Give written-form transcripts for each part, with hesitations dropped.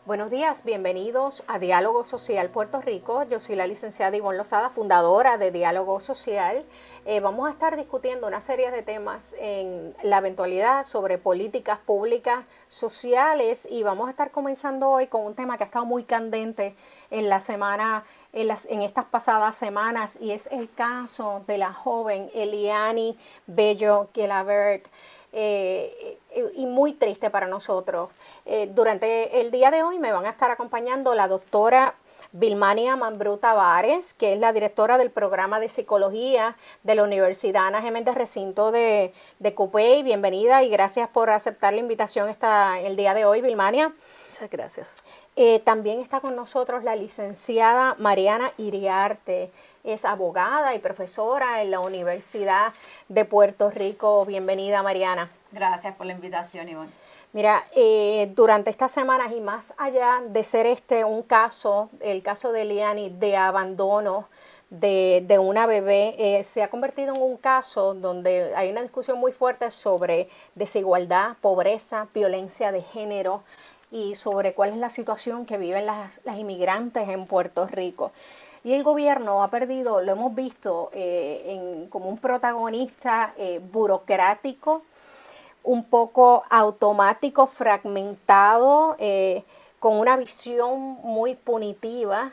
Buenos días, bienvenidos a Diálogo Social Puerto Rico. Yo soy la licenciada Ivonne Lozada, fundadora de Diálogo Social. Vamos a estar discutiendo una serie de temas en la eventualidad sobre políticas públicas sociales y vamos a estar comenzando hoy con un tema que ha estado muy candente en la semana, en estas pasadas semanas, y es el caso de la joven Eliani Bello Gelabert. Y muy triste para nosotros. Durante el día de hoy me van a estar acompañando la doctora Vilmania Mambrú Tavares, que es la directora del programa de psicología de la Universidad Ana Geméndez Recinto de Cupey. Bienvenida y gracias por aceptar la invitación el día de hoy, Vilmania. Muchas gracias. También está con nosotros la licenciada Mariana Iriarte, es abogada y profesora en la Universidad de Puerto Rico. Bienvenida, Mariana. Gracias por la invitación, Ivonne. Mira, durante estas semanas y más allá de ser un caso, el caso de Eliani, de abandono de una bebé, se ha convertido en un caso donde hay una discusión muy fuerte sobre desigualdad, pobreza, violencia de género y sobre cuál es la situación que viven las inmigrantes en Puerto Rico. Y el gobierno ha perdido, lo hemos visto, como un protagonista burocrático, un poco automático, fragmentado, con una visión muy punitiva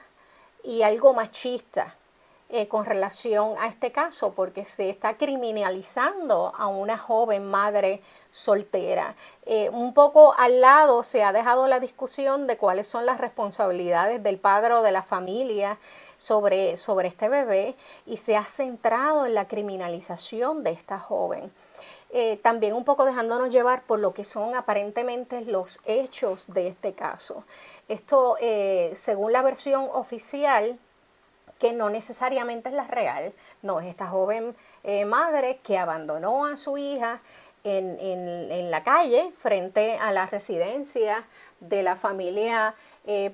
y algo machista con relación a este caso, porque se está criminalizando a una joven madre soltera. Un poco al lado se ha dejado la discusión de cuáles son las responsabilidades del padre o de la familia sobre este bebé, y se ha centrado en la criminalización de esta joven. También un poco dejándonos llevar por lo que son aparentemente los hechos de este caso. Esto, según la versión oficial, que no necesariamente es la real, no, es esta joven madre que abandonó a su hija en la calle frente a la residencia de la familia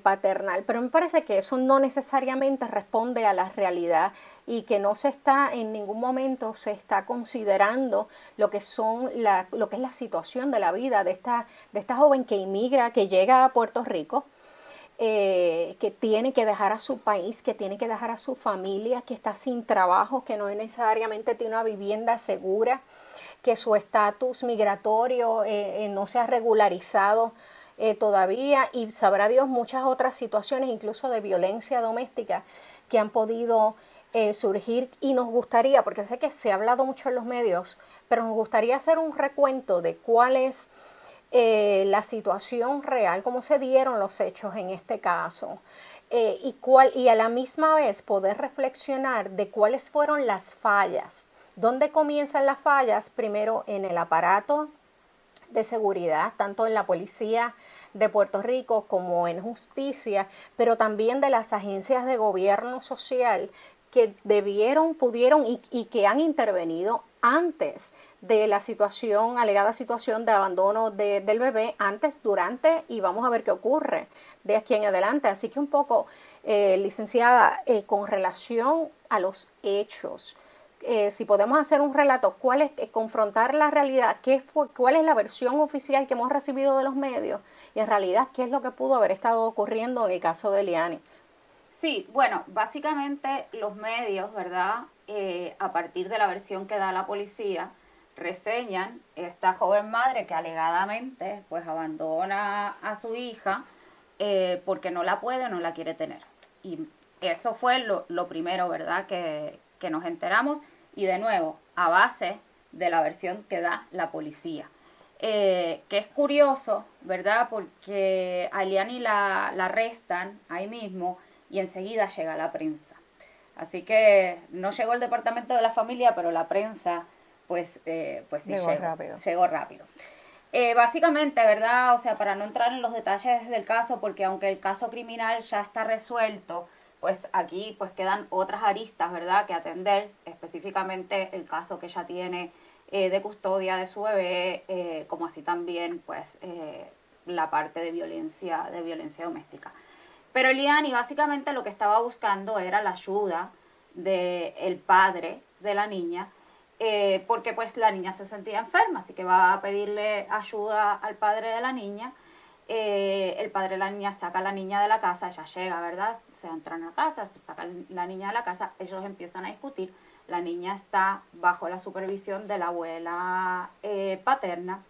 paternal, pero me parece que eso no necesariamente responde a la realidad y que no se está, en ningún momento se está considerando lo que es la situación de la vida de esta joven que inmigra, que llega a Puerto Rico, que tiene que dejar a su país, que tiene que dejar a su familia, que está sin trabajo, que no necesariamente tiene una vivienda segura, que su estatus migratorio no se ha regularizado todavía, y sabrá Dios muchas otras situaciones, incluso de violencia doméstica, que han podido surgir. Y nos gustaría, porque sé que se ha hablado mucho en los medios, pero nos gustaría hacer un recuento de cuál es la situación real, cómo se dieron los hechos en este caso, y a la misma vez poder reflexionar de cuáles fueron las fallas. ¿Dónde comienzan las fallas? Primero en el aparato de seguridad, tanto en la policía de Puerto Rico como en justicia, pero también de las agencias de gobierno social que pudieron y que han intervenido antes de la alegada situación de abandono del bebé, antes, durante, y vamos a ver qué ocurre de aquí en adelante. Así que un poco, licenciada, con relación a los hechos, si podemos hacer un relato, confrontar la realidad, cuál es la versión oficial que hemos recibido de los medios, y en realidad qué es lo que pudo haber estado ocurriendo en el caso de Eliani. Sí, bueno, básicamente los medios, ¿verdad? A partir de la versión que da la policía, reseñan esta joven madre que alegadamente pues abandona a su hija porque no la puede, no la quiere tener. Y eso fue lo primero, ¿verdad? Que nos enteramos, y de nuevo, a base de la versión que da la policía. Que es curioso, ¿verdad? Porque a Eliani la arrestan ahí mismo y enseguida llega la prensa. Así que no llegó el departamento de la familia, pero la prensa pues sí llegó rápido. Básicamente, ¿verdad? O sea, para no entrar en los detalles del caso, porque aunque el caso criminal ya está resuelto, pues aquí pues quedan otras aristas, ¿verdad?, que atender, específicamente el caso que ella tiene de custodia de su bebé, como así también pues la parte de violencia doméstica. Pero Eliani básicamente lo que estaba buscando era la ayuda del padre de la niña, porque pues la niña se sentía enferma, así que va a pedirle ayuda al padre de la niña. El padre de la niña saca a la niña de la casa, ella llega, ¿verdad? Se entran a la casa, saca la niña de la casa, ellos empiezan a discutir. La niña está bajo la supervisión de la abuela paterna,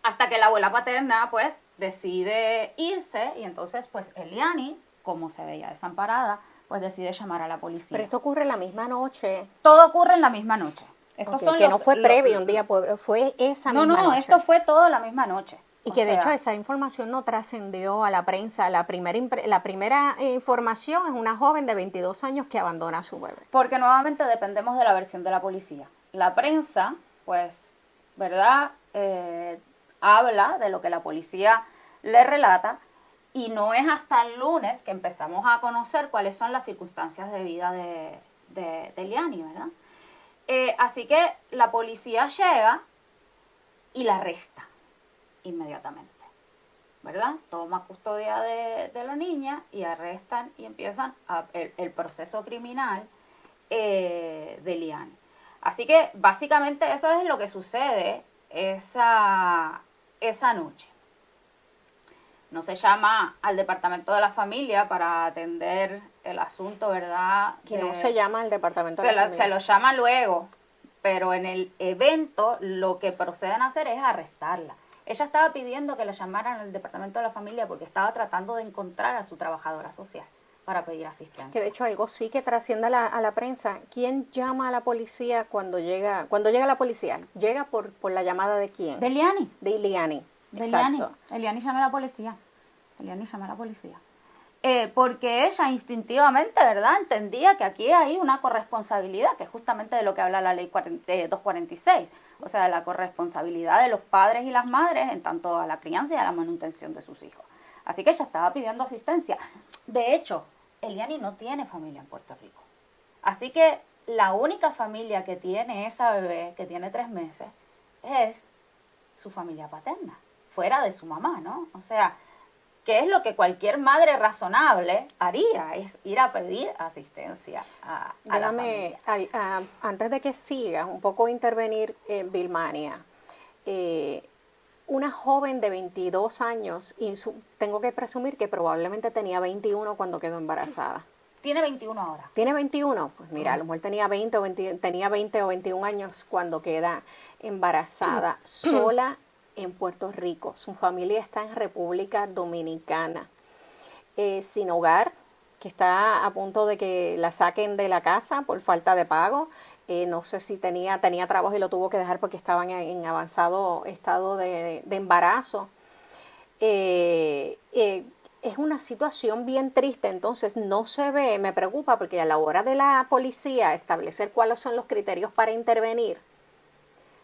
hasta que la abuela paterna pues decide irse, y entonces pues Eliani, como se veía desamparada, pues decide llamar a la policía. Pero esto ocurre la misma noche. Todo ocurre en la misma noche. Estos son que no fue previo un día, fue esa misma noche. No, esto fue todo la misma noche. Y que de hecho esa información no trascendió a la prensa. La primera información es una joven de 22 años que abandona a su bebé. Porque nuevamente dependemos de la versión de la policía. La prensa, pues, ¿verdad? Habla de lo que la policía le relata, y no es hasta el lunes que empezamos a conocer cuáles son las circunstancias de vida de Eliani, ¿verdad? Así que la policía llega y la arresta inmediatamente, ¿verdad? Toma custodia de la niña y arrestan y empiezan el proceso criminal de Eliani. Así que básicamente eso es lo que sucede esa noche. No se llama al departamento de la familia para atender el asunto, ¿verdad? Que no se llama al departamento de la familia. Se lo llama luego, pero en el evento lo que proceden a hacer es arrestarla. Ella estaba pidiendo que la llamaran al departamento de la familia porque estaba tratando de encontrar a su trabajadora social para pedir asistencia. Que de hecho algo sí que trasciende a la prensa. ¿Quién llama a la policía cuando llega la policía? ¿Llega por la llamada de quién? De Eliani. De Eliani. Exacto. Eliani llama a la policía. Eliani llama a la policía. Porque ella instintivamente, ¿verdad?, entendía que aquí hay una corresponsabilidad, que es justamente de lo que habla la ley 246, o sea, la corresponsabilidad de los padres y las madres en tanto a la crianza y a la manutención de sus hijos. Así que ella estaba pidiendo asistencia. De hecho, Eliani no tiene familia en Puerto Rico. Así que la única familia que tiene esa bebé, que tiene 3 meses, es su familia paterna, fuera de su mamá, ¿no? O sea, ¿qué es lo que cualquier madre razonable haría? Es ir a pedir asistencia a la familia. Antes de que sigas, un poco intervenir, Vilmania. Una joven de 22 años, y tengo que presumir que probablemente tenía 21 cuando quedó embarazada. Tiene 21 ahora. ¿Tiene 21? Pues mira, a lo mejor tenía 20 o 21 años cuando queda embarazada, sola en Puerto Rico. Su familia está en República Dominicana, sin hogar, que está a punto de que la saquen de la casa por falta de pago. No sé si tenía trabajo y lo tuvo que dejar porque estaban en avanzado estado de embarazo. Es una situación bien triste, entonces no se ve, me preocupa porque a la hora de la policía establecer cuáles son los criterios para intervenir,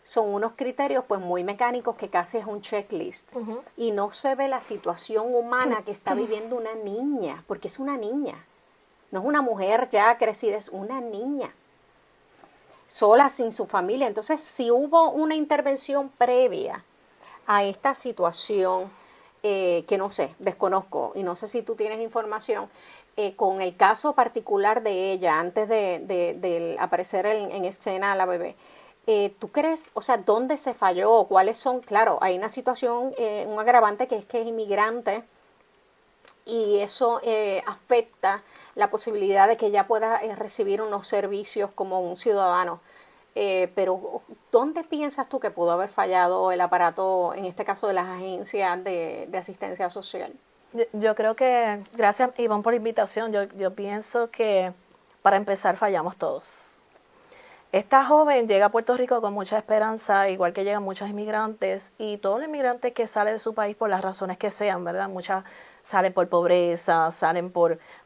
son unos criterios pues muy mecánicos que casi es un checklist. Y no se ve la situación humana que está viviendo una niña, porque es una niña, no es una mujer ya crecida, es una niña, sola, sin su familia. Entonces, si hubo una intervención previa a esta situación, que no sé, desconozco, y no sé si tú tienes información, con el caso particular de ella, antes de aparecer en escena la bebé, ¿tú crees, o sea, dónde se falló? ¿Cuáles son? Claro, hay una situación, un agravante que es inmigrante, y eso afecta la posibilidad de que ella pueda recibir unos servicios como un ciudadano. Pero ¿dónde piensas tú que pudo haber fallado el aparato, en este caso de las agencias de asistencia social? Yo creo que, gracias Ivonne por la invitación, yo pienso que para empezar fallamos todos. Esta joven llega a Puerto Rico con mucha esperanza, igual que llegan muchos inmigrantes, y todos los inmigrantes que salen de su país por las razones que sean, ¿verdad? Muchas salen por pobreza, salen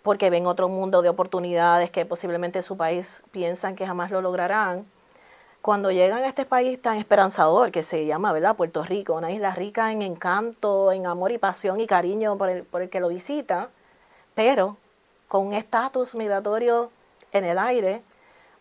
porque ven otro mundo de oportunidades que posiblemente su país piensan que jamás lo lograrán. Cuando llegan a este país tan esperanzador que se llama, ¿verdad?, Puerto Rico, una isla rica en encanto, en amor y pasión y cariño por el que lo visita, pero con un estatus migratorio en el aire,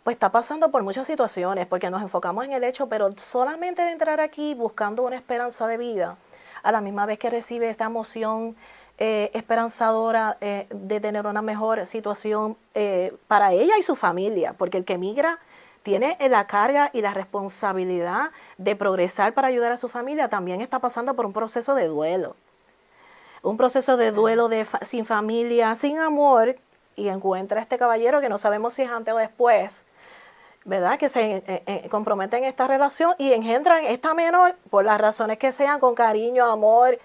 pues está pasando por muchas situaciones, porque nos enfocamos en el hecho, pero solamente de entrar aquí buscando una esperanza de vida, a la misma vez que recibe esta emoción esperanzadora de tener una mejor situación para ella y su familia, porque el que migra tiene la carga y la responsabilidad de progresar para ayudar a su familia, también está pasando por un proceso de duelo. Un proceso de duelo sin familia, sin amor, y encuentra a este caballero que no sabemos si es antes o después, ¿verdad? Que se comprometen en esta relación y engendran esta menor, por las razones que sean, con cariño, amor,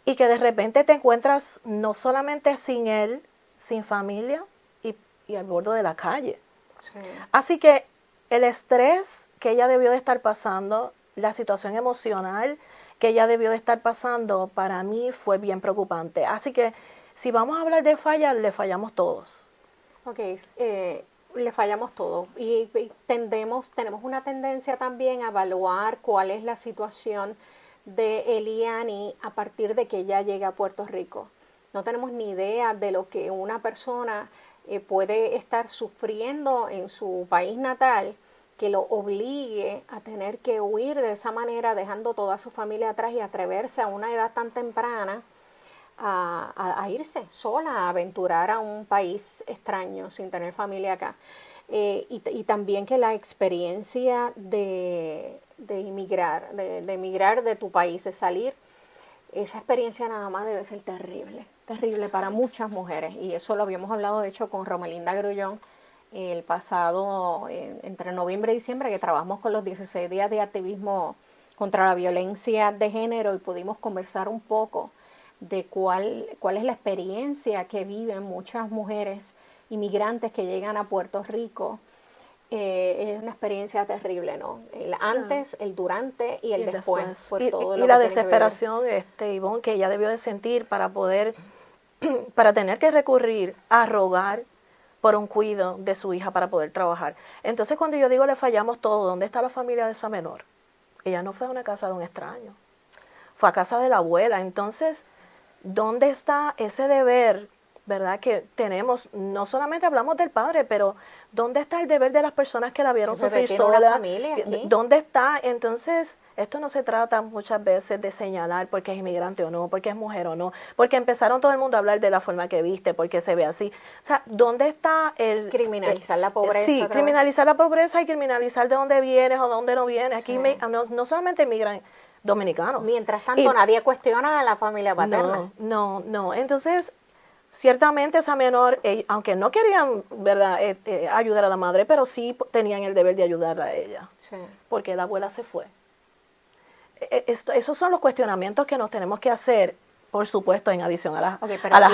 y que de repente te encuentras no solamente sin él, sin familia y al borde de la calle. Sí. Así que el estrés que ella debió de estar pasando, la situación emocional que ella debió de estar pasando, para mí fue bien preocupante. Así que si vamos a hablar de fallas, le fallamos todos. Ok, le fallamos todos y tenemos una tendencia también a evaluar cuál es la situación de Eliani a partir de que ella llega a Puerto Rico. No tenemos ni idea de lo que una persona puede estar sufriendo en su país natal que lo obligue a tener que huir de esa manera, dejando toda su familia atrás y atreverse a una edad tan temprana a irse sola, a aventurar a un país extraño sin tener familia acá. Y también que la experiencia de emigrar de tu país, de salir, esa experiencia nada más debe ser terrible para muchas mujeres. Y eso lo habíamos hablado, de hecho, con Romelinda Grullón el pasado, entre noviembre y diciembre, que trabajamos con los 16 días de activismo contra la violencia de género y pudimos conversar un poco de cuál es la experiencia que viven muchas mujeres inmigrantes que llegan a Puerto Rico. Es una experiencia terrible, ¿no? El antes, el durante y el después. Por todo lo la desesperación, Ivonne, que ella debió de sentir para tener que recurrir a rogar por un cuidado de su hija para poder trabajar. Entonces, cuando yo digo le fallamos todo, ¿dónde está la familia de esa menor? Ella no fue a una casa de un extraño, fue a casa de la abuela. Entonces, ¿dónde está ese deber, verdad, que tenemos? No solamente hablamos del padre, pero ¿dónde está el deber de las personas que la vieron sufrir sola? ¿Dónde está? Entonces, esto no se trata muchas veces de señalar porque es inmigrante o no, porque es mujer o no, porque empezaron todo el mundo a hablar de la forma que viste, porque se ve así. O sea, ¿dónde está el... Criminalizar la pobreza. Sí, criminalizar la pobreza y criminalizar de dónde vienes o dónde no vienes. Aquí no solamente emigran dominicanos. Mientras tanto, nadie cuestiona a la familia paterna. No. Entonces, ciertamente esa menor, aunque no querían, ¿verdad?, ayudar a la madre, pero sí tenían el deber de ayudarla a ella. Sí. Porque la abuela se fue. Esos son los cuestionamientos que nos tenemos que hacer, por supuesto, en adición a las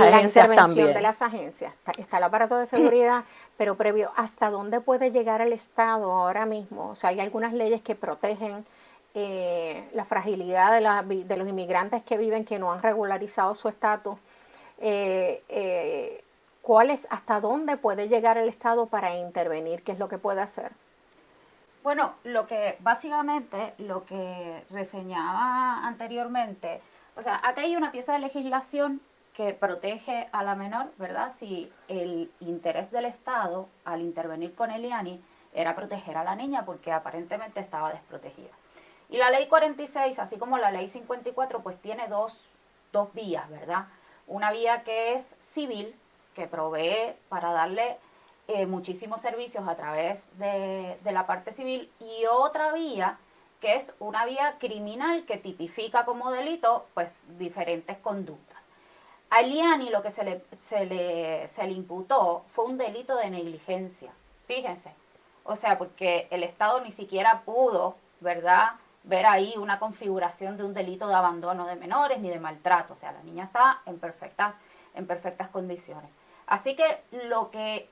agencias también. De las agencias, está el aparato de seguridad, pero previo, ¿hasta dónde puede llegar el Estado ahora mismo? O sea, hay algunas leyes que protegen la fragilidad de los inmigrantes que viven, que no han regularizado su estatus. ¿Hasta dónde puede llegar el Estado para intervenir? ¿Qué es lo que puede hacer? Bueno, básicamente lo que reseñaba anteriormente, o sea, acá hay una pieza de legislación que protege a la menor, ¿verdad? Si el interés del Estado al intervenir con Eliani era proteger a la niña porque aparentemente estaba desprotegida. Y la ley 46, así como la ley 54, pues tiene dos vías, ¿verdad? Una vía que es civil, que provee para darle muchísimos servicios a través de la parte civil, y otra vía que es una vía criminal que tipifica como delito pues diferentes conductas. A Eliani lo que se le imputó fue un delito de negligencia, fíjense, o sea, porque el Estado ni siquiera pudo, ¿verdad?, ver ahí una configuración de un delito de abandono de menores ni de maltrato, o sea, la niña está en perfectas condiciones. Así que lo que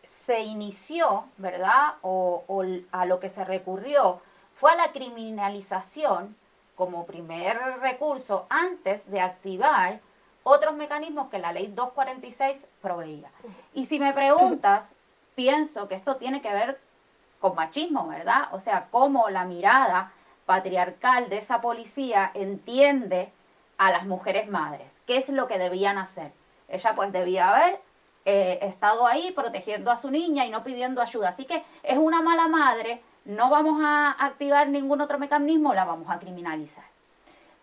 se inició, ¿verdad?, o a lo que se recurrió fue a la criminalización como primer recurso antes de activar otros mecanismos que la ley 246 proveía. Y si me preguntas, pienso que esto tiene que ver con machismo, ¿verdad? O sea, cómo la mirada patriarcal de esa policía entiende a las mujeres madres. ¿Qué es lo que debían hacer? Ella pues debía haber estado ahí protegiendo a su niña y no pidiendo ayuda. Así que es una mala madre, no vamos a activar ningún otro mecanismo, la vamos a criminalizar.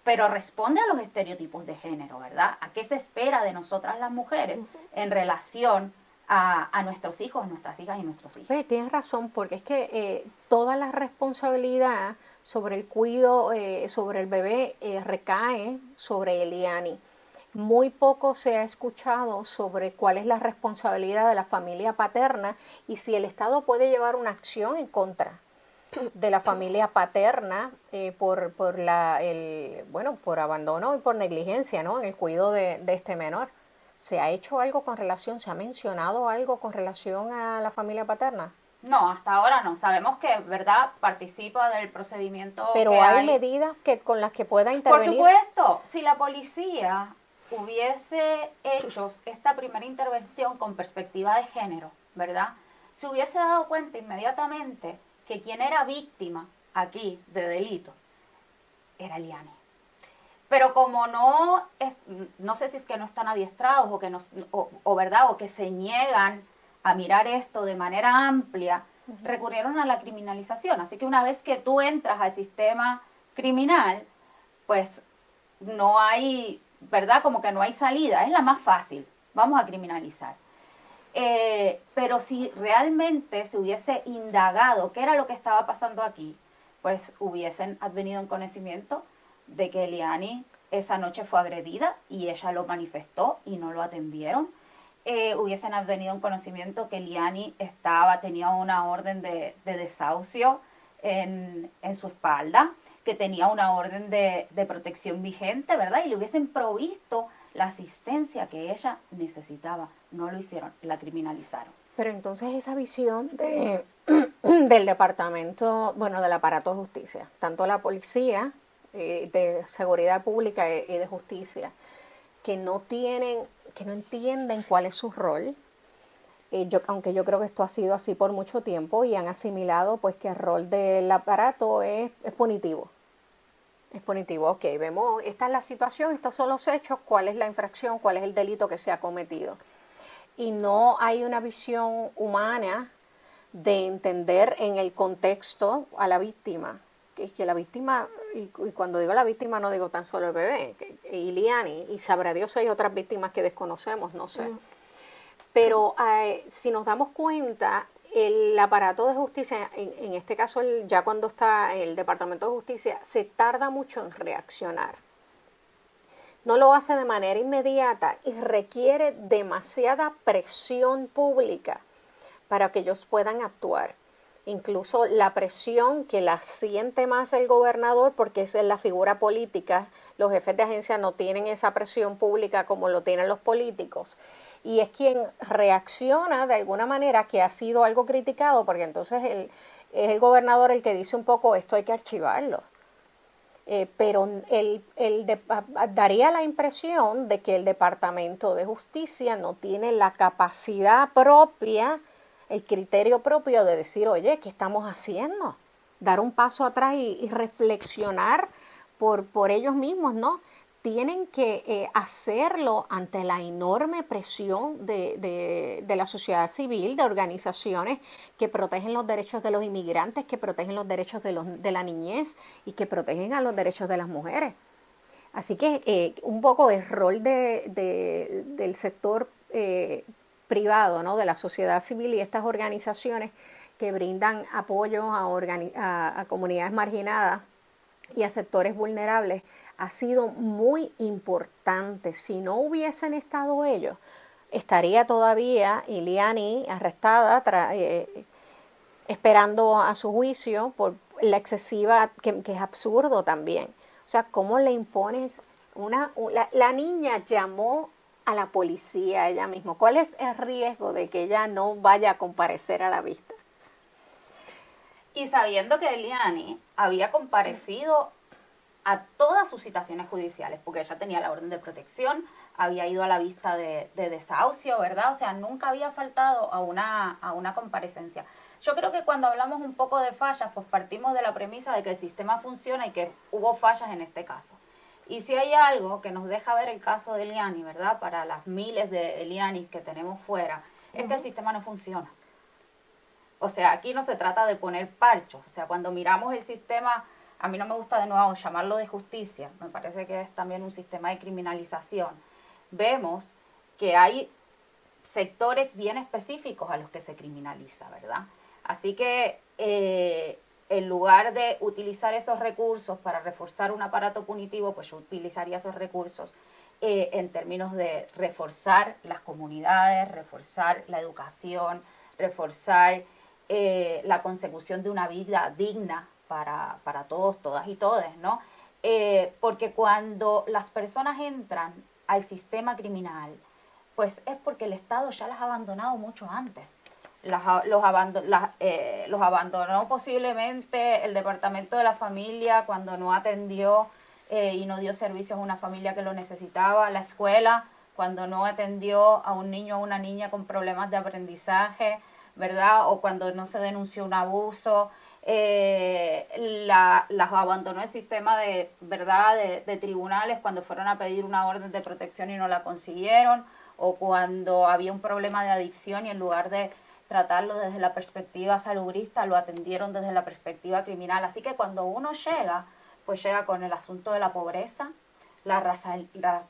Pero responde a los estereotipos de género, ¿verdad? ¿A qué se espera de nosotras las mujeres en relación a nuestros hijos, nuestras hijas y nuestros hijos. Pues, tienes razón, porque es que toda la responsabilidad sobre el cuidado sobre el bebé recae sobre Eliani. Muy poco se ha escuchado sobre cuál es la responsabilidad de la familia paterna y si el Estado puede llevar una acción en contra de la familia paterna por por abandono y por negligencia, ¿no?, en el cuidado de este menor. ¿Se ha hecho algo con relación, se ha mencionado algo con relación a la familia paterna? No, hasta ahora no. Sabemos que, ¿verdad?, participa del procedimiento. Pero que hay medidas con las que pueda intervenir. Por supuesto, si la policía hubiese hecho esta primera intervención con perspectiva de género, ¿verdad?, se hubiese dado cuenta inmediatamente que quien era víctima aquí de delito era Eliani. Pero como no sé si es que no están adiestrados o que ¿verdad?, o que se niegan a mirar esto de manera amplia, recurrieron a la criminalización. Así que una vez que tú entras al sistema criminal, pues no hay, ¿verdad?, como que no hay salida, es la más fácil, vamos a criminalizar. Pero si realmente se hubiese indagado qué era lo que estaba pasando aquí, pues hubiesen advenido en conocimiento de que Eliani esa noche fue agredida y ella lo manifestó y no lo atendieron. Hubiesen advenido en conocimiento que Eliani tenía una orden de desahucio en su espalda, que tenía una orden de protección vigente, ¿verdad? Y le hubiesen provisto la asistencia que ella necesitaba. No lo hicieron, la criminalizaron. Pero entonces esa visión del departamento, del aparato de justicia, tanto la policía de seguridad pública y de justicia, que no entienden cuál es su rol, aunque yo creo que esto ha sido así por mucho tiempo y han asimilado pues que el rol del aparato es punitivo. Es punitivo, ok, vemos, esta es la situación, estos son los hechos, cuál es la infracción, cuál es el delito que se ha cometido. Y no hay una visión humana de entender en el contexto a la víctima, que la víctima, y cuando digo la víctima no digo tan solo el bebé, Eliani, y sabrá Dios hay otras víctimas que desconocemos, no sé. Pero si nos damos cuenta, el aparato de justicia, en este caso ya cuando está el Departamento de Justicia, se tarda mucho en reaccionar. No lo hace de manera inmediata y requiere demasiada presión pública para que ellos puedan actuar. Incluso la presión que la siente más el gobernador, porque esa es la figura política, los jefes de agencia no tienen esa presión pública como lo tienen los políticos. Y es quien reacciona de alguna manera, que ha sido algo criticado, porque entonces es el gobernador el que dice un poco, esto hay que archivarlo. Pero daría la impresión de que el Departamento de Justicia no tiene la capacidad propia, el criterio propio de decir, oye, ¿qué estamos haciendo? Dar un paso atrás y reflexionar por ellos mismos, ¿no? Tienen que hacerlo ante la enorme presión de la sociedad civil, de organizaciones que protegen los derechos de los inmigrantes, que protegen los derechos de la niñez y que protegen a los derechos de las mujeres. Así que un poco el rol del sector privado, ¿no?, de la sociedad civil y estas organizaciones que brindan apoyo a comunidades marginadas y a sectores vulnerables, ha sido muy importante. Si no hubiesen estado ellos, estaría todavía Eliani arrestada, esperando a su juicio por la excesiva, que es absurdo también. O sea, ¿cómo le impones la niña llamó a la policía ella misma? ¿Cuál es el riesgo de que ella no vaya a comparecer a la vista? Y sabiendo que Eliani había comparecido a todas sus citaciones judiciales, porque ella tenía la orden de protección, había ido a la vista de desahucio, ¿verdad? O sea, nunca había faltado a una comparecencia. Yo creo que cuando hablamos un poco de fallas, pues partimos de la premisa de que el sistema funciona y que hubo fallas en este caso. Y si hay algo que nos deja ver el caso de Eliani, ¿verdad?, para las miles de Elianis que tenemos fuera, es que el sistema no funciona. O sea, aquí no se trata de poner parchos. O sea, cuando miramos el sistema, a mí no me gusta de nuevo llamarlo de justicia, me parece que es también un sistema de criminalización. Vemos que hay sectores bien específicos a los que se criminaliza, ¿verdad? Así que en lugar de utilizar esos recursos para reforzar un aparato punitivo, pues yo utilizaría esos recursos en términos de reforzar las comunidades, reforzar la educación, reforzar la consecución de una vida digna para todos, todas y todes, ¿no? Porque cuando las personas entran al sistema criminal, pues es porque el Estado ya las ha abandonado mucho antes. Los abandonó posiblemente el Departamento de la Familia cuando no atendió y no dio servicios a una familia que lo necesitaba, la escuela cuando no atendió a un niño o una niña con problemas de aprendizaje, ¿verdad? O cuando no se denunció un abuso, las abandonó el sistema de, ¿verdad? De tribunales cuando fueron a pedir una orden de protección y no la consiguieron, o cuando había un problema de adicción y en lugar de tratarlo desde la perspectiva salubrista, lo atendieron desde la perspectiva criminal. Así que cuando uno llega, pues llega con el asunto de la pobreza, la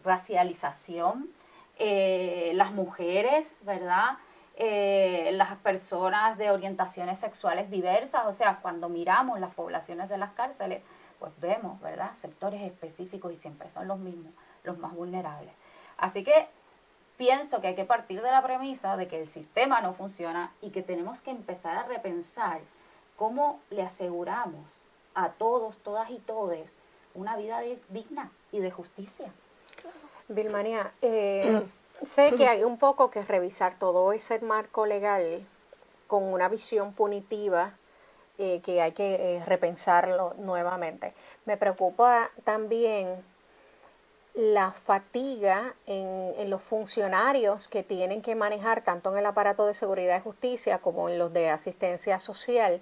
racialización, las mujeres, ¿verdad? Las personas de orientaciones sexuales diversas, o sea, cuando miramos las poblaciones de las cárceles, pues vemos, ¿verdad? Sectores específicos y siempre son los mismos, los más vulnerables. Así que pienso que hay que partir de la premisa de que el sistema no funciona y que tenemos que empezar a repensar cómo le aseguramos a todos, todas y todes una vida digna y de justicia. Vilmania, sé que hay un poco que revisar todo ese marco legal con una visión punitiva que hay que repensarlo nuevamente. Me preocupa también la fatiga en los funcionarios que tienen que manejar tanto en el aparato de seguridad y justicia como en los de asistencia social,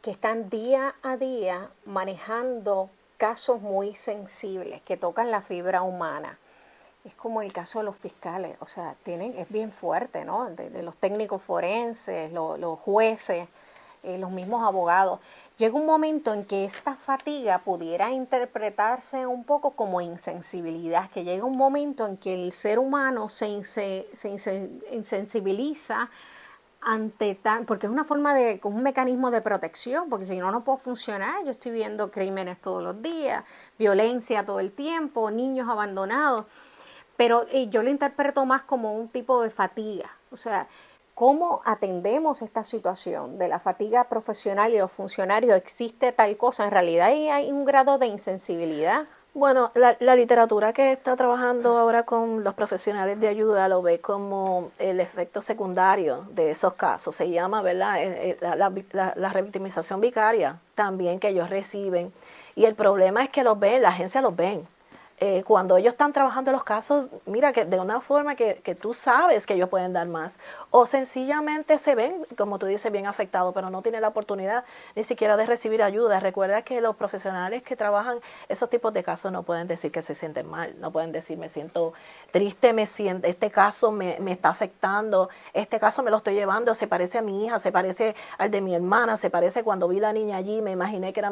que están día a día manejando casos muy sensibles que tocan la fibra humana. Es como el caso de los fiscales, o sea, es bien fuerte, ¿no? De los técnicos forenses, los jueces, los mismos abogados. Llega un momento en que esta fatiga pudiera interpretarse un poco como insensibilidad, que llega un momento en que el ser humano se insensibiliza porque es una forma como un mecanismo de protección, porque si no, no puedo funcionar. Yo estoy viendo crímenes todos los días, violencia todo el tiempo, niños abandonados, pero yo lo interpreto más como un tipo de fatiga, o sea, ¿cómo atendemos esta situación de la fatiga profesional y los funcionarios? ¿Existe tal cosa? En realidad hay un grado de insensibilidad. Bueno, la literatura que está trabajando ahora con los profesionales de ayuda lo ve como el efecto secundario de esos casos. Se llama, ¿verdad?, la revictimización vicaria también que ellos reciben. Y el problema es que los ven, la agencia los ven. Cuando ellos están trabajando los casos, mira, que de una forma que tú sabes que ellos pueden dar más, o sencillamente se ven, como tú dices, bien afectados, pero no tienen la oportunidad ni siquiera de recibir ayuda. Recuerda que los profesionales que trabajan esos tipos de casos no pueden decir que se sienten mal, no pueden decir me siento triste, este caso me está afectando, este caso me lo estoy llevando, se parece a mi hija, se parece al de mi hermana, se parece cuando vi la niña allí, me imaginé que era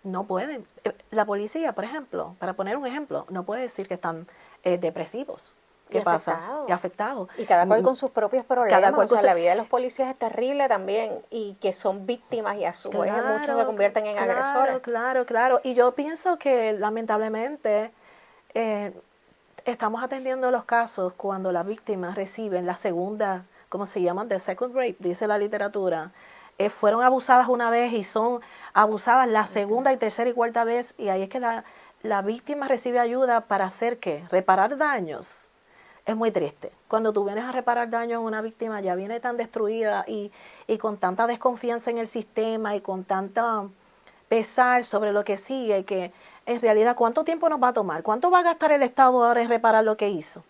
no pueden. La policía, por ejemplo, para poner un ejemplo, no puede decir que están depresivos. ¿Qué pasa? Y afectados. Y cada cual con sus propios problemas. O sea, la vida de los policías es terrible también y que son víctimas y a su vez muchos se convierten en agresores. Claro. Y yo pienso que lamentablemente estamos atendiendo los casos cuando las víctimas reciben la segunda, ¿cómo se llaman? The second rape, dice la literatura. Fueron abusadas una vez y son abusadas la segunda y tercera y cuarta vez, y ahí es que la víctima recibe ayuda para hacer ¿qué? Reparar daños. Es muy triste. Cuando tú vienes a reparar daños a una víctima ya viene tan destruida y con tanta desconfianza en el sistema y con tanta pesar sobre lo que sigue, que en realidad ¿cuánto tiempo nos va a tomar? ¿Cuánto va a gastar el Estado ahora en reparar lo que hizo?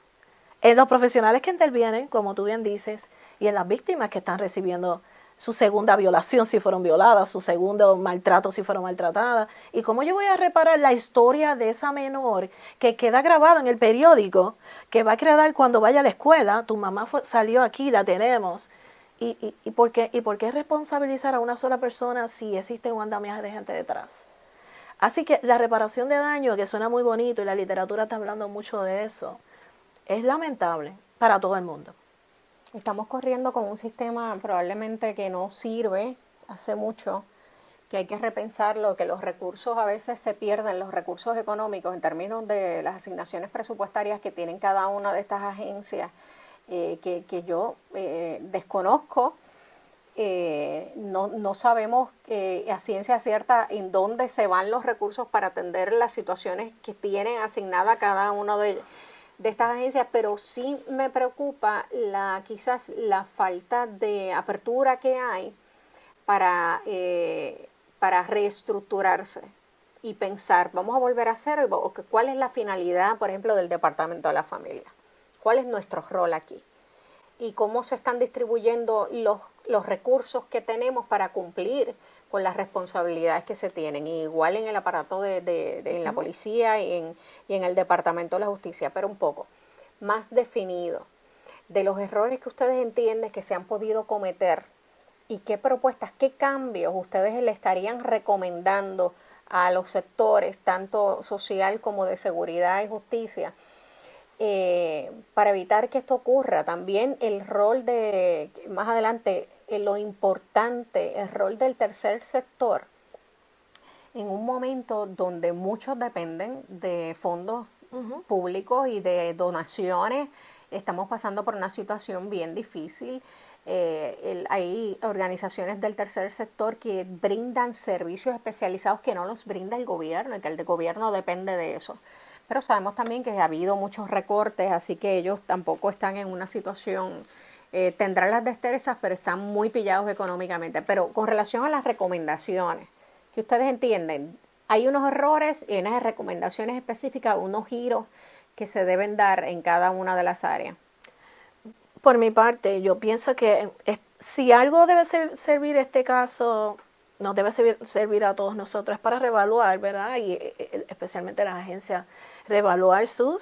En los profesionales que intervienen, como tú bien dices, y en las víctimas que están recibiendo su segunda violación si fueron violadas, su segundo maltrato si fueron maltratadas. ¿Y cómo yo voy a reparar la historia de esa menor que queda grabada en el periódico, que va a quedar cuando vaya a la escuela? Tu mamá salió aquí, la tenemos. ¿Y por qué responsabilizar a una sola persona si existe un andamiaje de gente detrás? Así que la reparación de daño, que suena muy bonito y la literatura está hablando mucho de eso, es lamentable para todo el mundo. Estamos corriendo con un sistema probablemente que no sirve hace mucho, que hay que repensarlo, que los recursos a veces se pierden, los recursos económicos en términos de las asignaciones presupuestarias que tienen cada una de estas agencias, que yo desconozco. No sabemos a ciencia cierta en dónde se van los recursos para atender las situaciones que tienen asignada cada una de estas agencias, pero sí me preocupa quizás la falta de apertura que hay para reestructurarse y pensar, vamos a volver a hacer, ¿cuál es la finalidad, por ejemplo, del Departamento de la Familia? ¿Cuál es nuestro rol aquí? Y cómo se están distribuyendo los recursos que tenemos para cumplir con las responsabilidades que se tienen, igual en el aparato en la policía y en el Departamento de la Justicia, pero un poco más definido de los errores que ustedes entienden que se han podido cometer y qué propuestas, qué cambios ustedes le estarían recomendando a los sectores, tanto social como de seguridad y justicia, para evitar que esto ocurra. También el rol más adelante, lo importante, el rol del tercer sector, en un momento donde muchos dependen de fondos públicos y de donaciones. Estamos pasando por una situación bien difícil. Hay organizaciones del tercer sector que brindan servicios especializados que no los brinda el gobierno y que el gobierno depende de eso. Pero sabemos también que ha habido muchos recortes, así que ellos tampoco están en una situación, tendrán las destrezas, pero están muy pillados económicamente. Pero con relación a las recomendaciones, que ustedes entienden, hay unos errores y unas recomendaciones específicas, unos giros que se deben dar en cada una de las áreas. Por mi parte, yo pienso que si algo debe servir este caso, nos debe servir a todos nosotros para reevaluar, ¿verdad? Y especialmente las agencias, reevaluar sus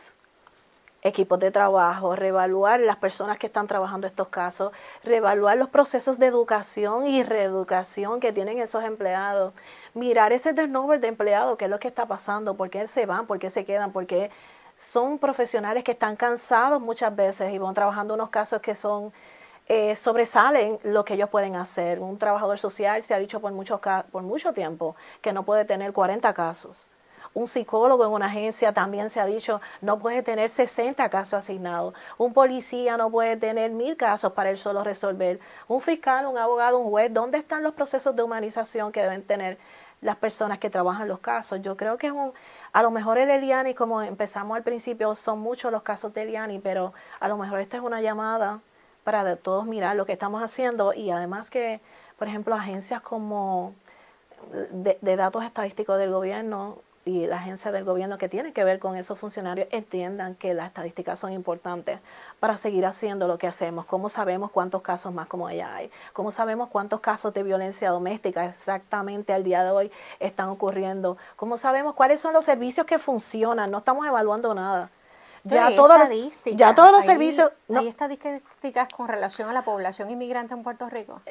equipos de trabajo, reevaluar las personas que están trabajando estos casos, reevaluar los procesos de educación y reeducación que tienen esos empleados, mirar ese turnover de empleados, qué es lo que está pasando, por qué se van, por qué se quedan, por qué son profesionales que están cansados muchas veces y van trabajando unos casos que son sobresalen lo que ellos pueden hacer. Un trabajador social se ha dicho por mucho tiempo que no puede tener 40 casos. Un psicólogo en una agencia también se ha dicho no puede tener 60 casos asignados. Un policía no puede tener 1000 casos para él solo resolver. Un fiscal, un abogado, un juez, ¿dónde están los procesos de humanización que deben tener las personas que trabajan los casos? Yo creo que a lo mejor el Eliani, como empezamos al principio, son muchos los casos de Eliani, pero a lo mejor esta es una llamada para de todos mirar lo que estamos haciendo y además que, por ejemplo, agencias como de datos estadísticos del gobierno y la agencia del gobierno que tiene que ver con esos funcionarios entiendan que las estadísticas son importantes para seguir haciendo lo que hacemos. ¿Cómo sabemos cuántos casos más como ella hay? ¿Cómo sabemos cuántos casos de violencia doméstica exactamente al día de hoy están ocurriendo? ¿Cómo sabemos cuáles son los servicios que funcionan? No estamos evaluando nada. Ya todos los servicios... ¿Hay estadísticas con relación a la población inmigrante en Puerto Rico?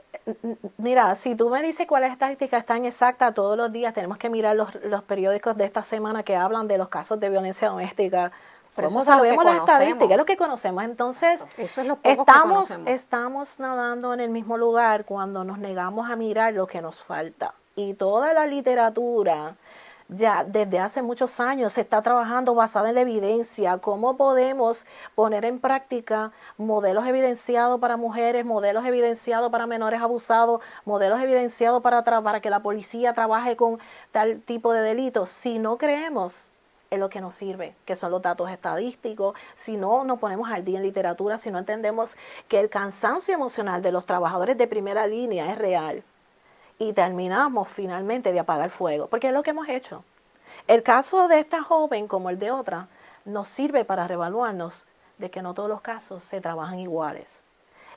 Mira, si tú me dices cuáles estadísticas están exactas todos los días, tenemos que mirar los periódicos de esta semana que hablan de los casos de violencia doméstica. ¿Cómo sabemos las estadísticas? Es lo que conocemos. Entonces, eso es lo poco que conocemos. Estamos nadando en el mismo lugar cuando nos negamos a mirar lo que nos falta. Y toda la literatura ya desde hace muchos años se está trabajando basada en la evidencia, cómo podemos poner en práctica modelos evidenciados para mujeres, modelos evidenciados para menores abusados, modelos evidenciados para que la policía trabaje con tal tipo de delitos. Si no creemos en lo que nos sirve, que son los datos estadísticos, si no nos ponemos al día en literatura, si no entendemos que el cansancio emocional de los trabajadores de primera línea es real, y terminamos finalmente de apagar fuego, porque es lo que hemos hecho. El caso de esta joven, como el de otra, nos sirve para reevaluarnos de que no todos los casos se trabajan iguales.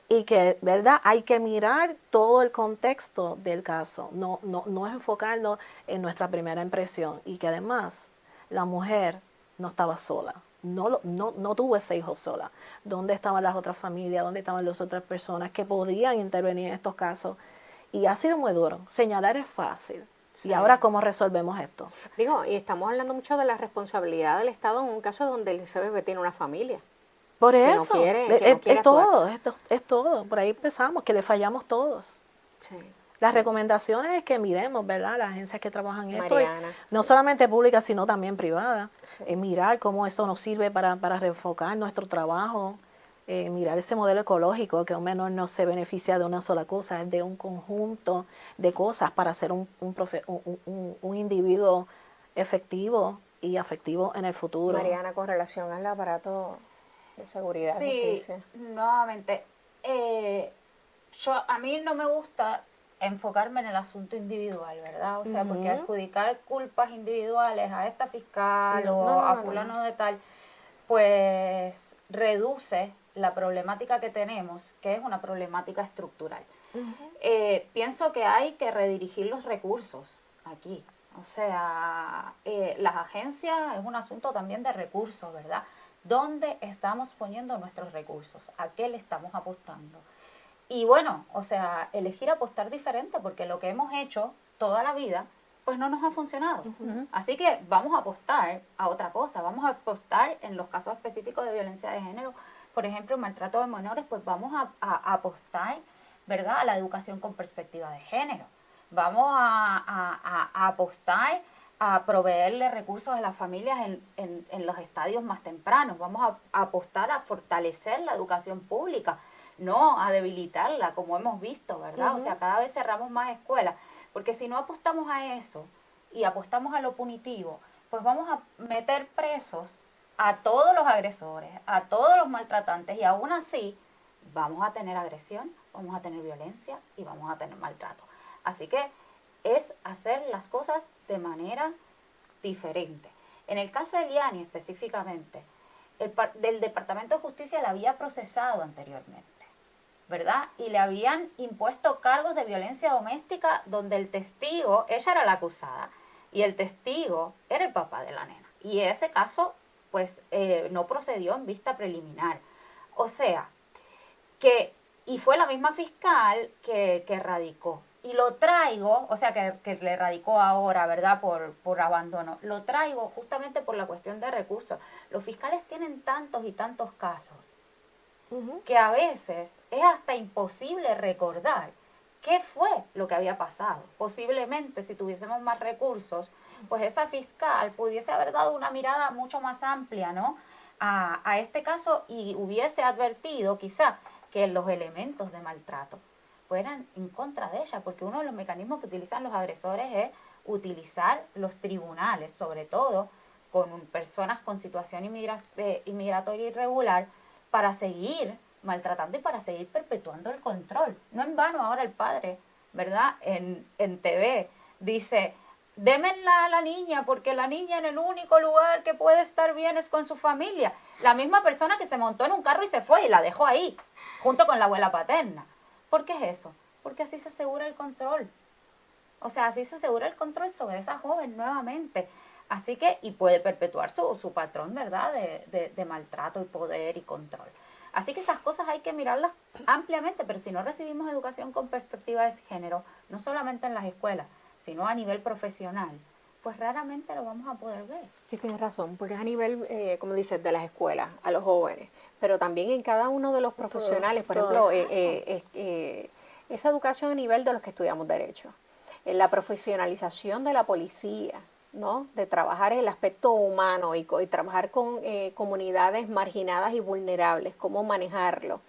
Y que, ¿verdad? Hay que mirar todo el contexto del caso, no es enfocarnos en nuestra primera impresión. Y que además, la mujer no estaba sola, no tuvo ese hijo sola. ¿Dónde estaban las otras familias? ¿Dónde estaban las otras personas que podían intervenir en estos casos? Y ha sido muy duro. Señalar es fácil. Sí. ¿Y ahora cómo resolvemos esto? Y estamos hablando mucho de la responsabilidad del Estado en un caso donde el CBP tiene una familia. Por que eso, no quiere, que no quiere es todo, es todo. Por ahí empezamos, que le fallamos todos. Sí, Las sí. recomendaciones es que miremos, ¿verdad? Las agencias que trabajan en esto, Mariana, no sí. solamente públicas, sino también privadas. Sí. Mirar cómo esto nos sirve para reenfocar nuestro trabajo, mirar ese modelo ecológico, que un menor no se beneficia de una sola cosa, es de un conjunto de cosas para ser un individuo efectivo y afectivo en el futuro. Mariana, con relación al aparato de seguridad de Sí, justicia. nuevamente, a mí no me gusta enfocarme en el asunto individual, ¿verdad? O sea, porque adjudicar culpas individuales a esta fiscal o a fulano de tal, pues reduce la problemática que tenemos, que es una problemática estructural. Pienso que hay que redirigir los recursos aquí. O sea, las agencias es un asunto también de recursos, ¿verdad? ¿Dónde estamos poniendo nuestros recursos? ¿A qué le estamos apostando? Y bueno, o sea, elegir apostar diferente, porque lo que hemos hecho toda la vida, pues no nos ha funcionado. Así que vamos a apostar a otra cosa, vamos a apostar en los casos específicos de violencia de género, por ejemplo, maltrato de menores, pues vamos a apostar, ¿verdad?, a la educación con perspectiva de género. Vamos a apostar a proveerle recursos a las familias en los estadios más tempranos. Vamos a apostar a fortalecer la educación pública, no a debilitarla, como hemos visto, ¿verdad? O sea, cada vez cerramos más escuelas, porque si no apostamos a eso y apostamos a lo punitivo, pues vamos a meter presos a todos los agresores, a todos los maltratantes, y aún así vamos a tener agresión, vamos a tener violencia y vamos a tener maltrato. Así que es hacer las cosas de manera diferente. En el caso de Liani específicamente, del Departamento de Justicia la había procesado anteriormente, ¿verdad? Y le habían impuesto cargos de violencia doméstica donde el testigo, ella era la acusada, y el testigo era el papá de la nena. Y ese caso, pues, no procedió en vista preliminar. O sea, y fue la misma fiscal que radicó. Y lo traigo, o sea, que le radicó ahora, ¿verdad?, por abandono. Lo traigo justamente por la cuestión de recursos. Los fiscales tienen tantos y tantos casos que a veces es hasta imposible recordar qué fue lo que había pasado. Posiblemente, si tuviésemos más recursos, pues esa fiscal pudiese haber dado una mirada mucho más amplia, ¿no?, a este caso, y hubiese advertido quizá que los elementos de maltrato fueran en contra de ella, porque uno de los mecanismos que utilizan los agresores es utilizar los tribunales, sobre todo con personas con situación inmigratoria irregular, para seguir maltratando y para seguir perpetuando el control. No en vano ahora el padre, ¿verdad?, en TV dice: démenla a la niña, porque la niña en el único lugar que puede estar bien es con su familia. La misma persona que se montó en un carro y se fue y la dejó ahí, junto con la abuela paterna. ¿Por qué es eso? Porque así se asegura el control. O sea, así se asegura el control sobre esa joven nuevamente. Así que, y puede perpetuar su patrón, ¿verdad?, de maltrato y poder y control. Así que esas cosas hay que mirarlas ampliamente, pero si no recibimos educación con perspectiva de género, no solamente en las escuelas, sino a nivel profesional, pues raramente lo vamos a poder ver. Sí, tienes razón, porque es a nivel, como dices, de las escuelas, a los jóvenes, pero también en cada uno de los profesionales, por ejemplo, esa educación a nivel de los que estudiamos Derecho, la profesionalización de la policía, ¿no?, de trabajar el aspecto humano y trabajar con comunidades marginadas y vulnerables, cómo manejarlo.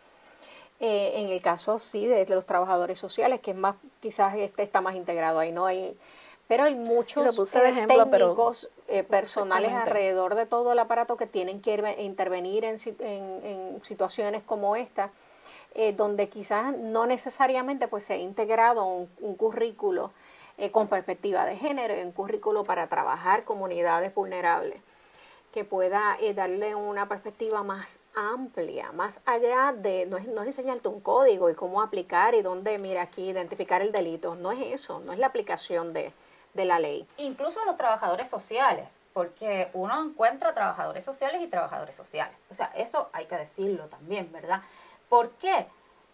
En el caso, sí, de los trabajadores sociales, que es más, quizás está más integrado ahí, ¿no? Pero hay muchos técnicos personales alrededor de todo el aparato que tienen que intervenir en situaciones como esta, donde quizás no necesariamente pues se ha integrado un currículo con perspectiva de género, un currículo para trabajar comunidades vulnerables, que pueda darle una perspectiva más amplia, más allá de, no es enseñarte un código y cómo aplicar y dónde, mira aquí, identificar el delito, no es eso, no es la aplicación de la ley. Incluso los trabajadores sociales, porque uno encuentra trabajadores sociales y trabajadores sociales. O sea, eso hay que decirlo también, ¿verdad? ¿Por qué?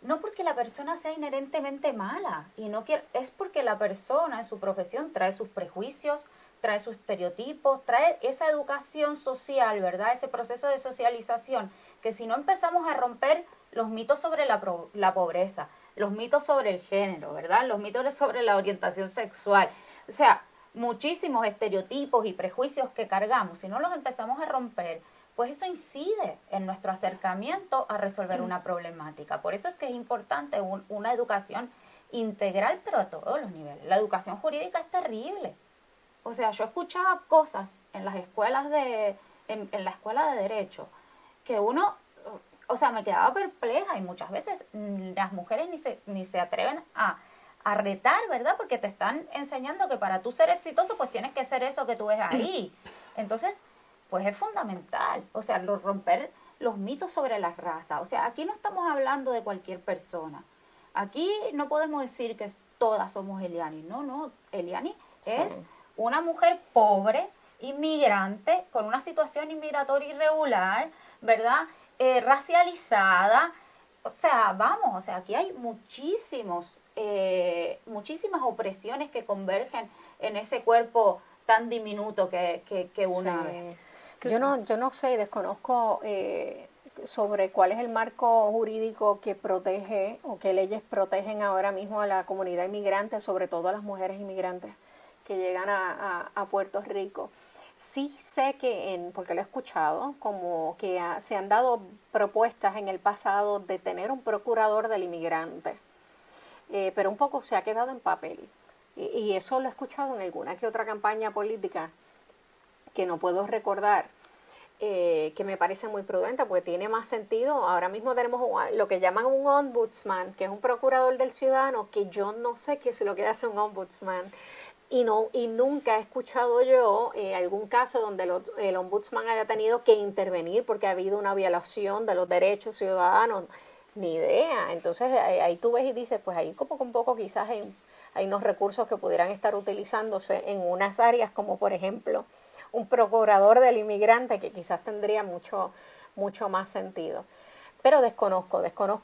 No porque la persona sea inherentemente mala, es porque la persona en su profesión trae sus prejuicios, trae sus estereotipos, trae esa educación social, ¿verdad?, ese proceso de socialización que si no empezamos a romper los mitos sobre la pobreza, los mitos sobre el género, ¿verdad? Los mitos sobre la orientación sexual, o sea, muchísimos estereotipos y prejuicios que cargamos, si no los empezamos a romper, pues eso incide en nuestro acercamiento a resolver una problemática. Por eso es que es importante una educación integral, pero a todos los niveles. La educación jurídica es terrible. O sea, yo escuchaba cosas en las escuelas en la escuela de Derecho, que uno, o sea, me quedaba perpleja, y muchas veces las mujeres ni se atreven a retar, ¿verdad? Porque te están enseñando que para tú ser exitoso, pues tienes que ser eso que tú ves ahí. Entonces, pues es fundamental, o sea, romper los mitos sobre la raza. O sea, aquí no estamos hablando de cualquier persona. Aquí no podemos decir que todas somos Eliani. No, Eliani es una mujer pobre, inmigrante, con una situación inmigratoria irregular, ¿verdad? Racializada. O sea, vamos, o sea, aquí hay muchísimas opresiones que convergen en ese cuerpo tan diminuto que una ve. Yo no sé, desconozco sobre cuál es el marco jurídico que protege o qué leyes protegen ahora mismo a la comunidad inmigrante, sobre todo a las mujeres inmigrantes que llegan a Puerto Rico. Sí sé que, porque lo he escuchado, como que se han dado propuestas en el pasado de tener un procurador del inmigrante, pero un poco se ha quedado en papel. Y eso lo he escuchado en alguna que otra campaña política que no puedo recordar, que me parece muy prudente, porque tiene más sentido. Ahora mismo tenemos lo que llaman un ombudsman, que es un procurador del ciudadano, que yo no sé qué es lo que hace un ombudsman. Y nunca he escuchado yo algún caso donde el ombudsman haya tenido que intervenir porque ha habido una violación de los derechos ciudadanos. Ni idea. Entonces ahí tú ves y dices, pues ahí como un poco quizás hay unos recursos que pudieran estar utilizándose en unas áreas como por ejemplo un procurador del inmigrante, que quizás tendría mucho más sentido. Pero desconozco,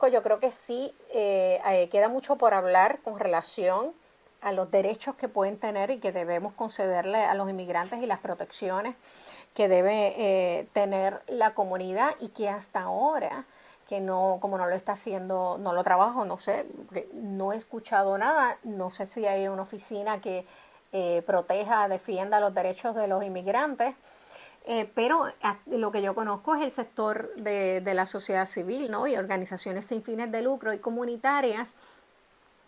yo creo que sí queda mucho por hablar con relación a los derechos que pueden tener y que debemos concederle a los inmigrantes y las protecciones que debe tener la comunidad, y que hasta ahora, que no, como no lo está haciendo, no lo trabajo, no sé, no he escuchado nada, no sé si hay una oficina que proteja, defienda los derechos de los inmigrantes, pero lo que yo conozco es el sector de la sociedad civil, ¿no? Y organizaciones sin fines de lucro y comunitarias,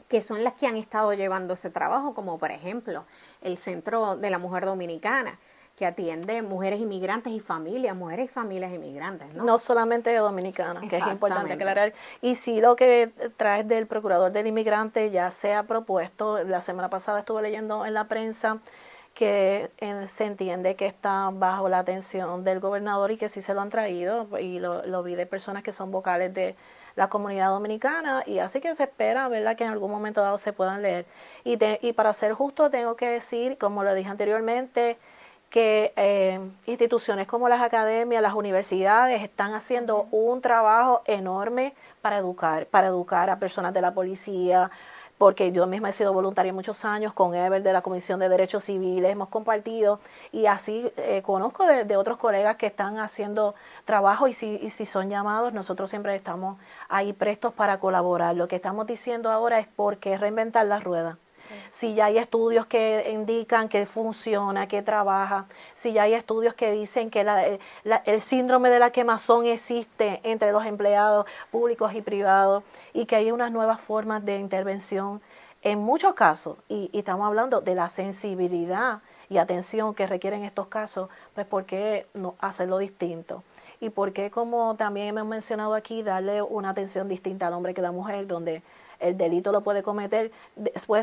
que son las que han estado llevando ese trabajo, como por ejemplo el Centro de la Mujer Dominicana, que atiende mujeres inmigrantes y mujeres y familias inmigrantes, ¿no? No solamente dominicanas, que es importante aclarar. Y sí, lo que traes del procurador del inmigrante ya se ha propuesto. La semana pasada estuve leyendo en la prensa que se entiende que está bajo la atención del gobernador y que sí se lo han traído, y lo vi de personas que son vocales de la comunidad dominicana, y así que se espera, ¿verdad?, que en algún momento dado se puedan leer. Y para ser justo tengo que decir, como lo dije anteriormente, que instituciones como las academias, las universidades están haciendo un trabajo enorme para educar a personas de la policía, porque yo misma he sido voluntaria muchos años con Ever de la Comisión de Derechos Civiles, hemos compartido, y así conozco de otros colegas que están haciendo trabajo, y si son llamados, nosotros siempre estamos ahí prestos para colaborar. Lo que estamos diciendo ahora es por qué reinventar la rueda. Sí. Si ya hay estudios que indican que funciona, que trabaja, si ya hay estudios que dicen que el síndrome de la quemazón existe entre los empleados públicos y privados, y que hay unas nuevas formas de intervención en muchos casos, y estamos hablando de la sensibilidad y atención que requieren estos casos, pues ¿por qué no hacerlo distinto? Y por qué, como también hemos mencionado aquí, darle una atención distinta al hombre que a la mujer, donde el delito lo puede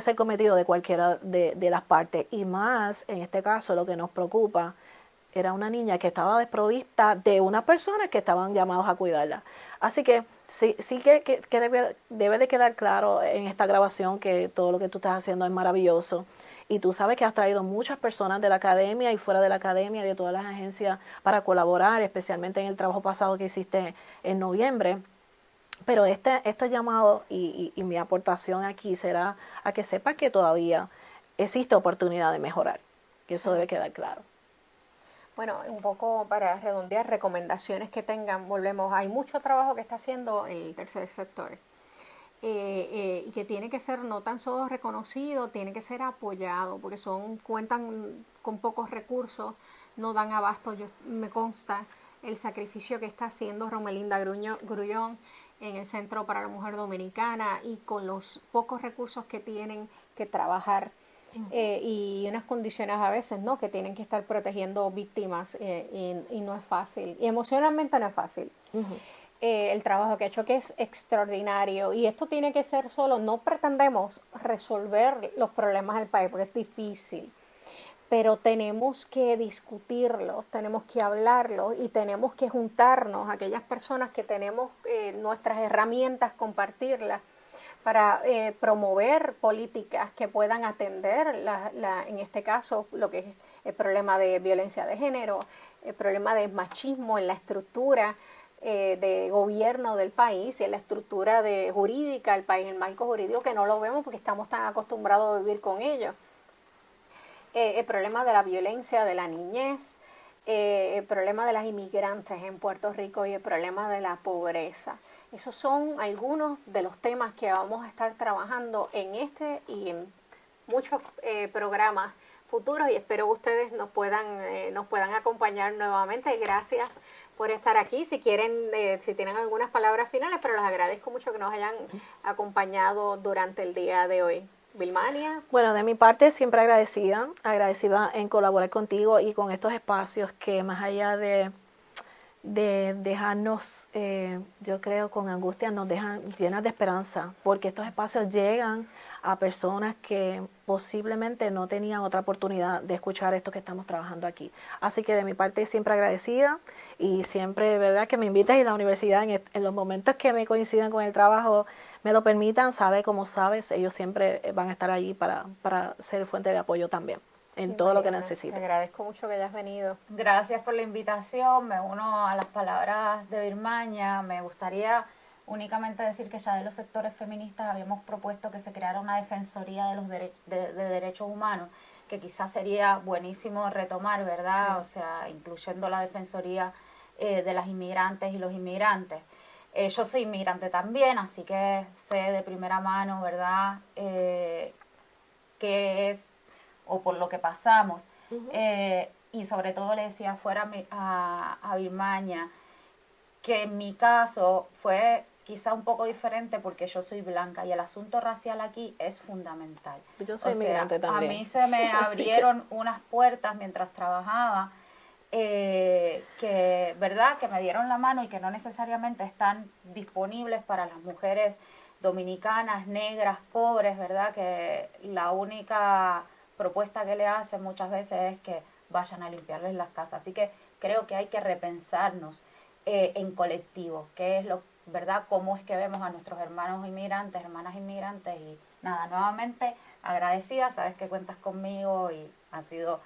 ser cometido de cualquiera de las partes. Y más, en este caso, lo que nos preocupa era una niña que estaba desprovista de unas personas que estaban llamados a cuidarla. Así que sí que debe de quedar claro en esta grabación que todo lo que tú estás haciendo es maravilloso. Y tú sabes que has traído muchas personas de la academia y fuera de la academia, de todas las agencias, para colaborar, especialmente en el trabajo pasado que hiciste en noviembre. Pero este llamado y mi aportación aquí será a que sepa que todavía existe oportunidad de mejorar, que eso debe quedar claro. Bueno, un poco para redondear, recomendaciones que tengan, volvemos, hay mucho trabajo que está haciendo el tercer sector. Y que tiene que ser no tan solo reconocido, tiene que ser apoyado, porque cuentan con pocos recursos, no dan abasto. Me consta el sacrificio que está haciendo Romelinda Grullón en el Centro para la Mujer Dominicana, y con los pocos recursos que tienen que trabajar, y unas condiciones a veces, ¿no?, que tienen que estar protegiendo víctimas, y no es fácil, y emocionalmente no es fácil. El trabajo que ha hecho, que es extraordinario, y esto tiene que ser solo, no pretendemos resolver los problemas del país porque es difícil, pero tenemos que discutirlo, tenemos que hablarlo, y tenemos que juntarnos, aquellas personas que tenemos nuestras herramientas, compartirlas para promover políticas que puedan atender en este caso lo que es el problema de violencia de género, el problema de machismo en la estructura de gobierno del país y en la estructura jurídica del país, el marco jurídico, que no lo vemos porque estamos tan acostumbrados a vivir con ello. El problema de la violencia de la niñez, el problema de las inmigrantes en Puerto Rico y el problema de la pobreza. Esos son algunos de los temas que vamos a estar trabajando en este y en muchos programas futuros, y espero que ustedes nos puedan acompañar nuevamente. Gracias por estar aquí. Si quieren, si tienen algunas palabras finales, pero les agradezco mucho que nos hayan acompañado durante el día de hoy. Vilmania. Bueno, de mi parte siempre agradecida en colaborar contigo y con estos espacios que, más allá de dejarnos, yo creo, con angustia, nos dejan llenas de esperanza, porque estos espacios llegan a personas que posiblemente no tenían otra oportunidad de escuchar esto que estamos trabajando aquí. Así que de mi parte siempre agradecida, y siempre, ¿verdad?, que me invitas, y la universidad en los momentos que me coincidan con el trabajo me lo permitan, como sabes, ellos siempre van a estar allí para ser fuente de apoyo también en todo lo que necesiten. Te agradezco mucho que hayas venido. Gracias por la invitación, me uno a las palabras de Birmania. Me gustaría únicamente decir que ya de los sectores feministas habíamos propuesto que se creara una defensoría de los de derechos humanos, que quizás sería buenísimo retomar, ¿verdad? Sí. O sea, incluyendo la defensoría de las inmigrantes y los inmigrantes. Yo soy inmigrante también, así que sé de primera mano, ¿verdad?, qué es o por lo que pasamos. Y sobre todo le decía fuera a Birmania que en mi caso fue quizá un poco diferente porque yo soy blanca y el asunto racial aquí es fundamental. Yo soy inmigrante también. A mí se me abrieron unas puertas mientras trabajaba, que, ¿verdad?, que me dieron la mano y que no necesariamente están disponibles para las mujeres dominicanas, negras, pobres, ¿verdad?, que la única propuesta que le hacen muchas veces es que vayan a limpiarles las casas. Así que creo que hay que repensarnos en colectivo, qué es ¿verdad?, cómo es que vemos a nuestros hermanos inmigrantes, hermanas inmigrantes. Y nada, nuevamente agradecida, sabes que cuentas conmigo y ha sido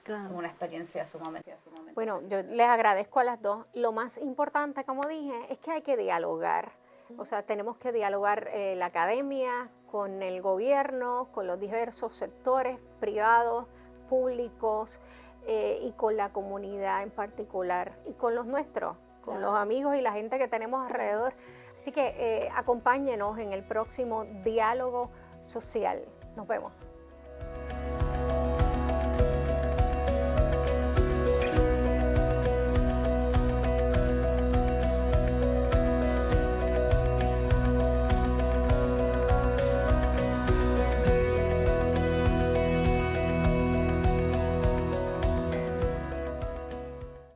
claro, una experiencia sumamente. Bueno, yo les agradezco a las dos. Lo más importante, como dije, es que hay que dialogar. O sea, tenemos que dialogar la academia con el gobierno, con los diversos sectores privados, públicos, y con la comunidad en particular, y con los nuestros, con los amigos y la gente que tenemos alrededor. Así que acompáñenos en el próximo diálogo social. Nos vemos.